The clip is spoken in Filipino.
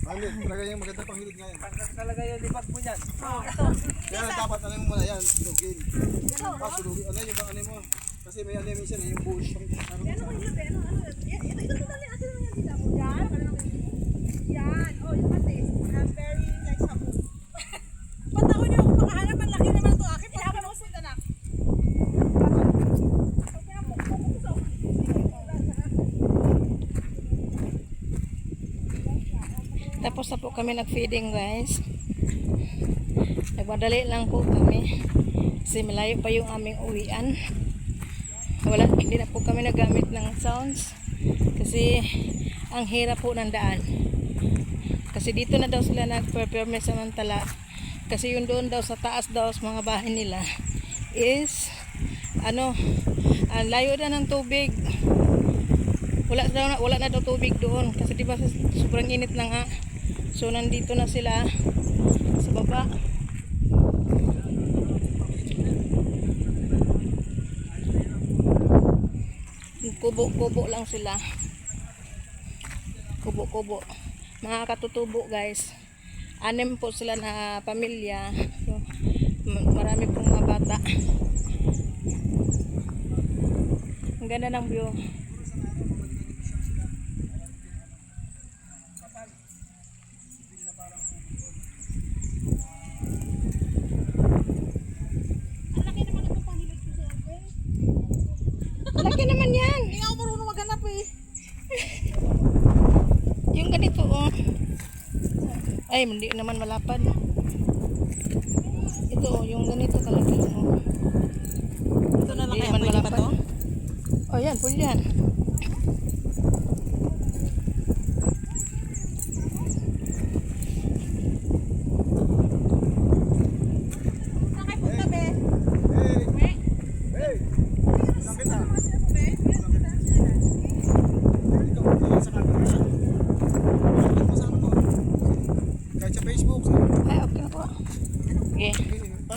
Ano, talaga yung maganda pang hilid ngayon. Talaga yung libag mo yan. Kaya dapat ano mo muna yan, sulugin. Sulugin, ano yung ano mo. Kasi may ano minsan yung bush. Ano ko hilot eh? Ito dali. Asan naman yan dito ako? Yan. Yan. Oh, yung pati. Very nice ako. Ba't ako niyo ako makahanap? Ang laki naman ito akin. Kaya ako na usin anak. Tapos na po kami nag-feeding guys. Nagmadali lang po kami. Kasi malayo pa yung aming uwian. Hindi na po kami nagamit ng sounds. Kasi ang hirap po ng daan. Kasi dito na daw sila nag-perform samantala. Kasi yung doon daw sa taas daw sa mga bahay nila is ang layo na ng tubig. Wala na daw tubig doon. Kasi diba sobrang init na nga. So nandito na sila sa baba. Kubo-kubo lang sila. Kubo-kubo. Mga katutubo guys. 6 po sila na pamilya. So, marami pong mga bata. Ang ganda ng view. Laki naman yan. Hindi ako marunong maghanap eh. Yung ganito oh. Ay, hindi naman malapad. Ito oh, yung ganito kalaki oh. Ito na lang Hindi kaya naman pwede pa malapad. to? Oh yan, pwede yan.